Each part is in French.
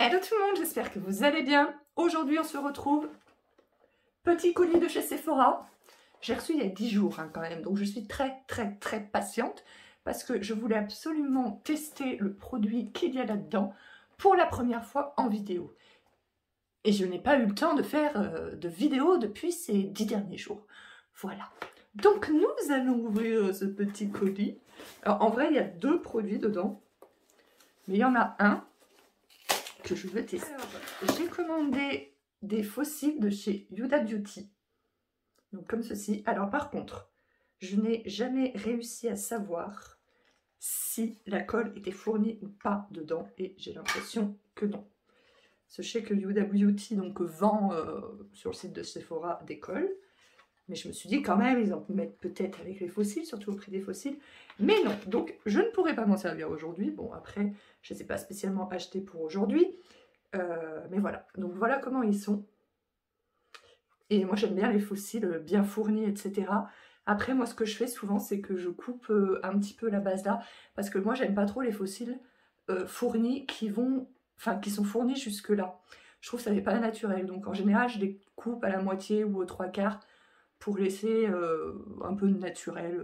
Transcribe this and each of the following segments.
Hello tout le monde, j'espère que vous allez bien. Aujourd'hui on se retrouve, petit colis de chez Sephora. J'ai reçu il y a 10 jours quand même, donc je suis très patiente parce que je voulais absolument tester le produit qu'il y a là-dedans pour la première fois en vidéo. Et je n'ai pas eu le temps de faire de vidéo depuis ces 10 derniers jours. Voilà. Donc nous allons ouvrir ce petit colis. Alors en vrai il y a 2 produits dedans, mais il y en a un que je veux tester. J'ai commandé des fossiles de chez Huda Beauty. Donc comme ceci. Alors par contre, je n'ai jamais réussi à savoir si la colle était fournie ou pas dedans. Et j'ai l'impression que non. Sachez que Huda Beauty donc, vend sur le site de Sephora des colles. Mais je me suis dit quand même, ils en mettent peut-être avec les fossiles, surtout au prix des fossiles. Mais non, donc je ne pourrais pas m'en servir aujourd'hui. Bon, après, je ne les ai pas spécialement achetés pour aujourd'hui. Mais voilà, donc voilà comment ils sont. Et moi j'aime bien les fossiles bien fournis, etc. Après, moi ce que je fais souvent, c'est que je coupe un petit peu la base là. Parce que moi j'aime pas trop les fossiles fournis qui sont fournis jusque là. Je trouve que ça n'est pas naturel. Donc en général, je les coupe à la moitié ou aux 3/4 pour laisser un peu de naturel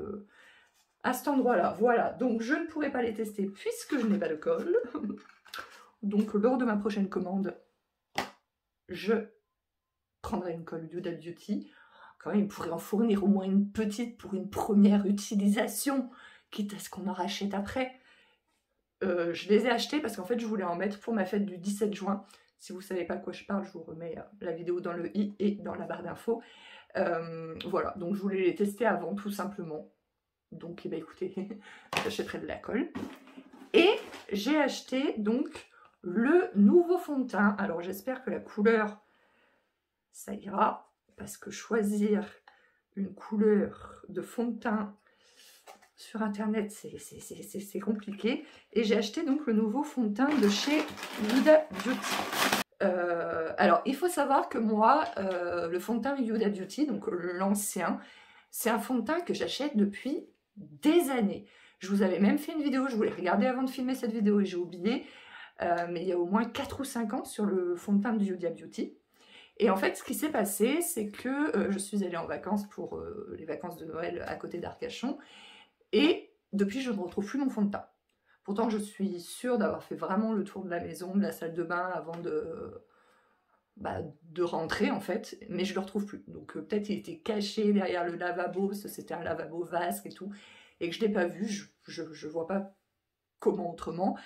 à cet endroit-là. Voilà, donc je ne pourrai pas les tester puisque je n'ai pas de colle. Donc lors de ma prochaine commande, je prendrai une colle Huda Beauty. Quand même, il pourrait en fournir au moins une petite pour une première utilisation, quitte à ce qu'on en rachète après. Je les ai achetées parce qu'en fait, je voulais en mettre pour ma fête du 17 juin. Si vous ne savez pas de quoi je parle, je vous remets la vidéo dans le i et dans la barre d'infos. Voilà, donc je voulais les tester avant tout simplement. Donc, eh bien, écoutez, j'achèterai de la colle. Et j'ai acheté donc le nouveau fond de teint. Alors, j'espère que la couleur, ça ira. Parce que choisir une couleur de fond de teint sur internet, c'est compliqué. Et j'ai acheté donc le nouveau fond de teint de chez Huda Beauty. Alors, il faut savoir que moi, le fond de teint Huda Beauty, donc l'ancien, c'est un fond de teint que j'achète depuis des années. Je vous avais même fait une vidéo, je voulais regarder avant de filmer cette vidéo et j'ai oublié, mais il y a au moins 4 ou 5 ans sur le fond de teint de Huda Beauty. Et en fait, ce qui s'est passé, c'est que je suis allée en vacances pour les vacances de Noël à côté d'Arcachon, et depuis, je ne retrouve plus mon fond de teint. Pourtant, je suis sûre d'avoir fait vraiment le tour de la maison, de la salle de bain avant de rentrer en fait, mais je le retrouve plus. Donc peut-être il était caché derrière le lavabo, parce que c'était un lavabo vasque et tout, et que je l'ai pas vu, je vois pas comment autrement.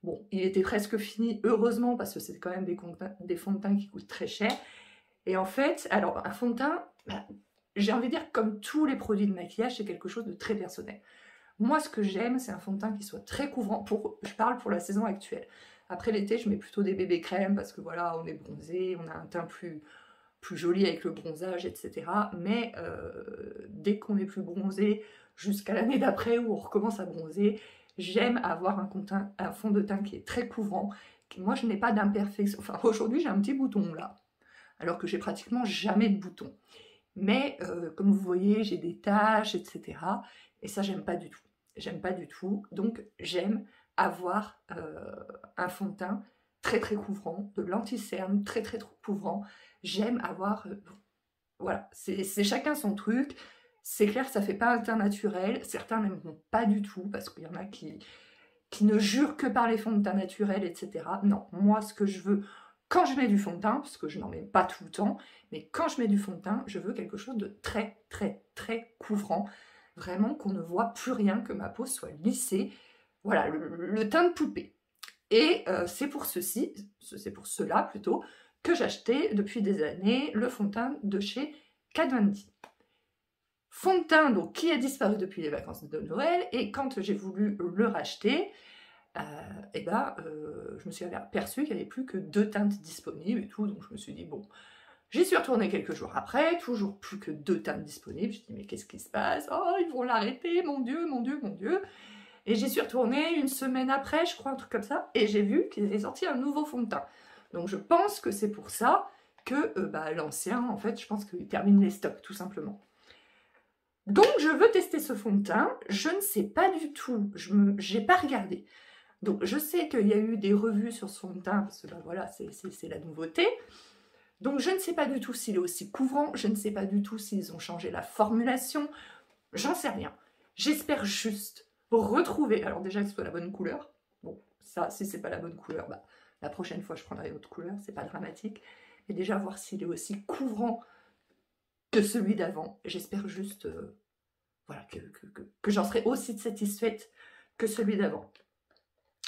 Bon, il était presque fini, heureusement, parce que c'est quand même des fonds de teint qui coûtent très cher. Et en fait, alors un fond de teint, j'ai envie de dire comme tous les produits de maquillage, c'est quelque chose de très personnel. Moi, ce que j'aime, c'est un fond de teint qui soit très couvrant. Je parle pour la saison actuelle. Après l'été, je mets plutôt des bébés crèmes parce que voilà, on est bronzé, on a un teint plus joli avec le bronzage, etc. Mais dès qu'on est plus bronzé, jusqu'à l'année d'après où on recommence à bronzer, j'aime avoir un fond de teint qui est très couvrant. Moi, je n'ai pas d'imperfection. Enfin, aujourd'hui, j'ai un petit bouton là, alors que j'ai pratiquement jamais de bouton. Mais comme vous voyez, j'ai des taches, etc. Et ça, j'aime pas du tout. J'aime pas du tout. Donc, j'aime avoir un fond de teint très couvrant, de l'anti-cerne très couvrant. J'aime avoir... voilà, c'est chacun son truc. C'est clair que ça fait pas un teint naturel. Certains n'aimeront pas du tout, parce qu'il y en a qui ne jurent que par les fonds de teint naturels, etc. Non, moi, ce que je veux... Quand je mets du fond de teint, parce que je n'en mets pas tout le temps, mais quand je mets du fond de teint, je veux quelque chose de très couvrant. Vraiment qu'on ne voit plus rien, que ma peau soit lissée. Voilà, le teint de poupée. Et c'est pour cela plutôt, que j'achetais depuis des années le fond de teint de chez Kat Von D. Fond de teint donc, qui a disparu depuis les vacances de Noël, et quand j'ai voulu le racheter, je me suis aperçue qu'il n'y avait plus que 2 teintes disponibles et tout, donc je me suis dit bon, j'y suis retournée quelques jours après, toujours plus que 2 teintes disponibles. Je me suis dit mais qu'est-ce qui se passe? Oh, ils vont l'arrêter, mon Dieu, mon Dieu, mon Dieu. Et j'y suis retournée une semaine après, je crois, un truc comme ça, et j'ai vu qu'ils avaient sorti un nouveau fond de teint. Donc je pense que c'est pour ça que l'ancien, en fait, je pense qu'il termine les stocks, tout simplement. Donc je veux tester ce fond de teint, je ne sais pas du tout, j'ai pas regardé. Donc je sais qu'il y a eu des revues sur son teint, parce que ben voilà, c'est la nouveauté. Donc je ne sais pas du tout s'il est aussi couvrant, je ne sais pas du tout s'ils ont changé la formulation, j'en sais rien. J'espère juste retrouver, alors déjà que ce soit la bonne couleur. Bon, ça, si c'est pas la bonne couleur, bah, la prochaine fois je prendrai autre couleur, c'est pas dramatique. Et déjà voir s'il est aussi couvrant que celui d'avant. J'espère juste voilà, que j'en serai aussi satisfaite que celui d'avant.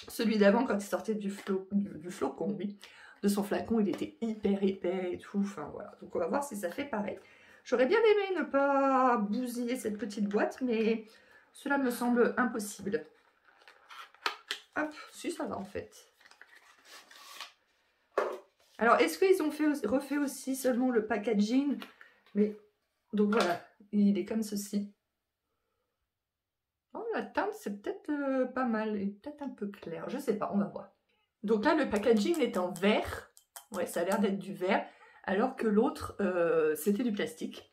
Celui d'avant, quand il sortait du flocon, oui, de son flacon, il était hyper épais et tout. Enfin voilà, donc on va voir si ça fait pareil. J'aurais bien aimé ne pas bousiller cette petite boîte, mais cela me semble impossible. Hop, si ça va en fait. Alors, est-ce qu'ils ont refait aussi seulement le packaging? Mais donc voilà, il est comme ceci. Oh, la teinte, c'est peut-être pas mal, et peut-être un peu clair. Je sais pas, on va voir. Donc là, le packaging est en verre. Ouais, ça a l'air d'être du verre, alors que l'autre, c'était du plastique.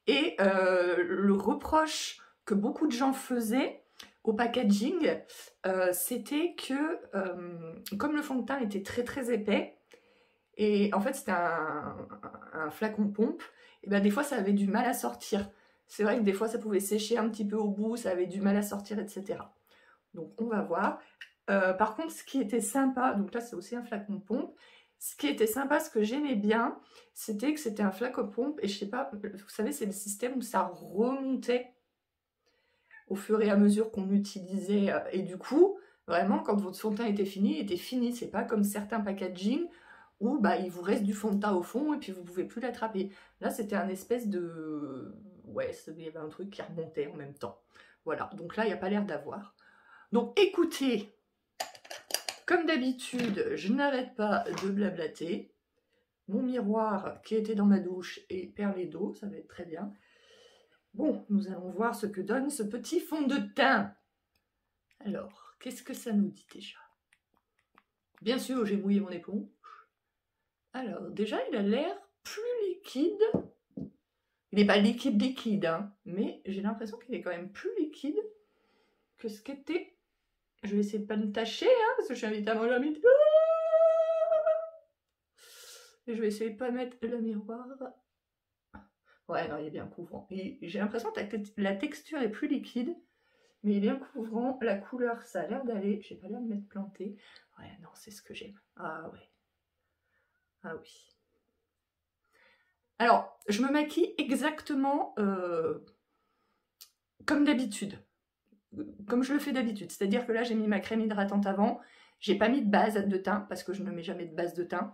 Et le reproche que beaucoup de gens faisaient au packaging, c'était que, comme le fond de teint était très très épais, et en fait c'était un flacon pompe, et ben des fois ça avait du mal à sortir. C'est vrai que des fois ça pouvait sécher un petit peu au bout, ça avait du mal à sortir, etc. Donc on va voir. Par contre, ce qui était sympa, donc là c'est aussi un flacon pompe, ce qui était sympa, ce que j'aimais bien, c'était que c'était un flacon pompe, et je sais pas, vous savez, c'est le système où ça remontait au fur et à mesure qu'on utilisait, et du coup, vraiment, quand votre fond de teint était fini, c'est pas comme certains packaging où bah, il vous reste du fond de teint au fond et puis vous pouvez plus l'attraper. Là, c'était un espèce de... Ouais, il y avait un truc qui remontait en même temps. Voilà, donc là, il n'y a pas l'air d'avoir. Donc écoutez, comme d'habitude, je n'arrête pas de blablater. Mon miroir qui était dans ma douche est perlé d'eau, ça va être très bien. Bon, nous allons voir ce que donne ce petit fond de teint. Alors, qu'est-ce que ça nous dit déjà? Bien sûr, j'ai mouillé mon éponge. Alors, déjà, il a l'air plus liquide. Il n'est pas liquide, hein, mais j'ai l'impression qu'il est quand même plus liquide que ce qu'était. Je vais essayer de pas me tâcher, hein, parce que je suis invitée à manger à midi. Et je vais essayer de pas mettre le miroir. Ouais, non, il est bien couvrant. J'ai l'impression que la texture est plus liquide, mais il est bien couvrant. La couleur, ça a l'air d'aller. J'ai pas l'air de m'être plantée. Ouais, non, c'est ce que j'aime. Ah ouais. Ah oui. Alors, je me maquille exactement comme d'habitude. Comme je le fais d'habitude. C'est-à-dire que là, j'ai mis ma crème hydratante avant. J'ai pas mis de base de teint, parce que je ne mets jamais de base de teint.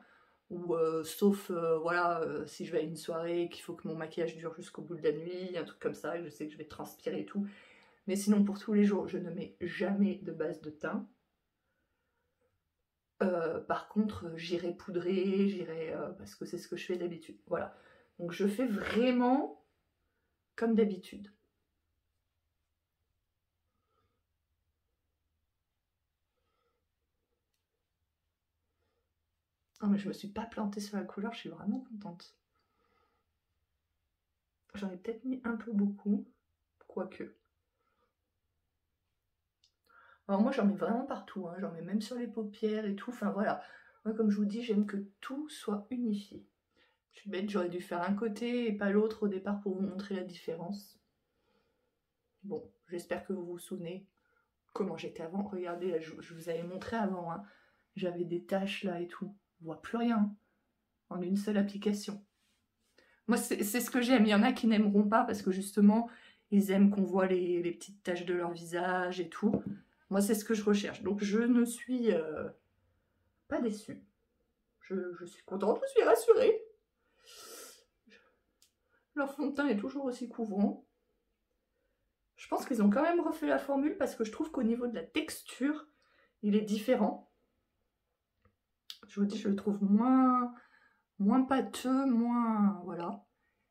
Ou sauf, voilà, si je vais à une soirée, qu'il faut que mon maquillage dure jusqu'au bout de la nuit, un truc comme ça, et je sais que je vais transpirer et tout. Mais sinon, pour tous les jours, je ne mets jamais de base de teint. Par contre, j'irai poudrer, j'irai... parce que c'est ce que je fais d'habitude. Voilà. Donc je fais vraiment comme d'habitude. Oh, mais je me suis pas plantée sur la couleur, je suis vraiment contente. J'en ai peut-être mis un peu beaucoup, quoique. Alors moi j'en mets vraiment partout, hein. J'en mets même sur les paupières et tout, enfin voilà. Moi comme je vous dis, j'aime que tout soit unifié. Je suis bête, j'aurais dû faire un côté et pas l'autre au départ pour vous montrer la différence. Bon, j'espère que vous vous souvenez comment j'étais avant. Regardez, là, je vous avais montré avant, hein. J'avais des taches là et tout. On voit plus rien, hein, en une seule application. Moi, c'est ce que j'aime. Il y en a qui n'aimeront pas parce que justement, ils aiment qu'on voit les petites taches de leur visage et tout. Moi, c'est ce que je recherche. Donc, je ne suis pas déçue. Je suis contente, je suis rassurée. Leur fond de teint est toujours aussi couvrant. Je pense qu'ils ont quand même refait la formule parce que je trouve qu'au niveau de la texture, il est différent. Je vous dis, je le trouve moins pâteux, moins... Voilà.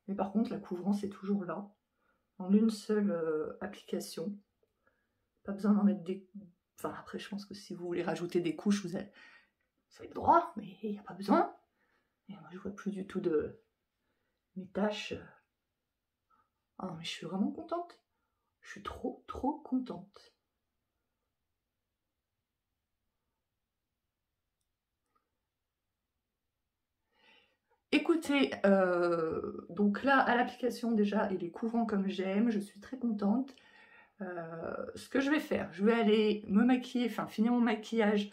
Mais par contre, la couvrance est toujours là. En une seule application. Pas besoin d'en mettre des... Enfin, après, je pense que si vous voulez rajouter des couches, vous avez le droit, mais il n'y a pas besoin. Et moi, je vois plus du tout de mes taches. Ah, mais je suis vraiment contente. Je suis trop contente. Écoutez, donc là, à l'application, déjà, il est couvrant comme j'aime. Je suis très contente. Ce que je vais faire, je vais aller me maquiller, enfin finir mon maquillage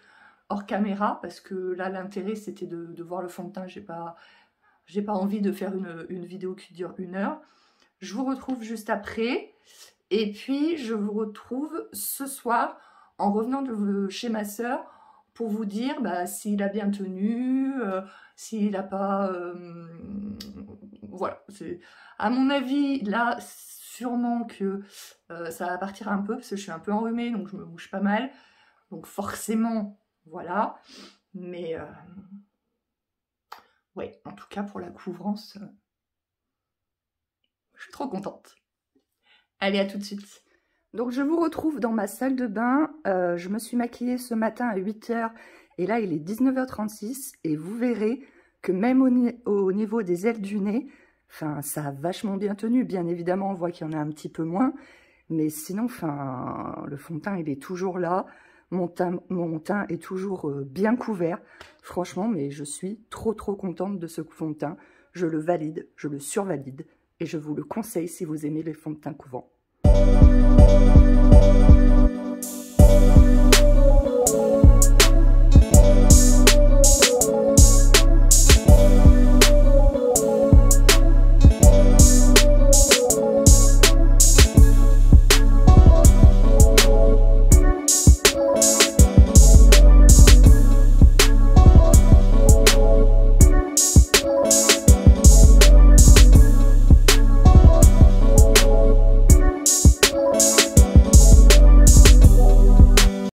hors caméra, parce que là, l'intérêt, c'était de voir le fond de teint. J'ai pas envie de faire une vidéo qui dure 1 heure. Je vous retrouve juste après. Et puis, je vous retrouve ce soir en revenant chez ma sœur pour vous dire s'il a bien tenu, s'il n'a pas... voilà. À mon avis, là, sûrement que ça va partir un peu, parce que je suis un peu enrhumée, donc je me mouche pas mal. Donc forcément, voilà. Mais, ouais, en tout cas, pour la couvrance, je suis trop contente. Allez, à tout de suite. Donc je vous retrouve dans ma salle de bain. Je me suis maquillée ce matin à 8 h et là il est 19h36 et vous verrez que même au niveau des ailes du nez, enfin ça a vachement bien tenu. Bien évidemment on voit qu'il y en a un petit peu moins, mais sinon enfin le fond de teint il est toujours là. Mon teint est toujours bien couvert. Franchement, mais je suis trop contente de ce fond de teint. Je le valide, je le survalide et je vous le conseille si vous aimez les fonds de teint couvrants.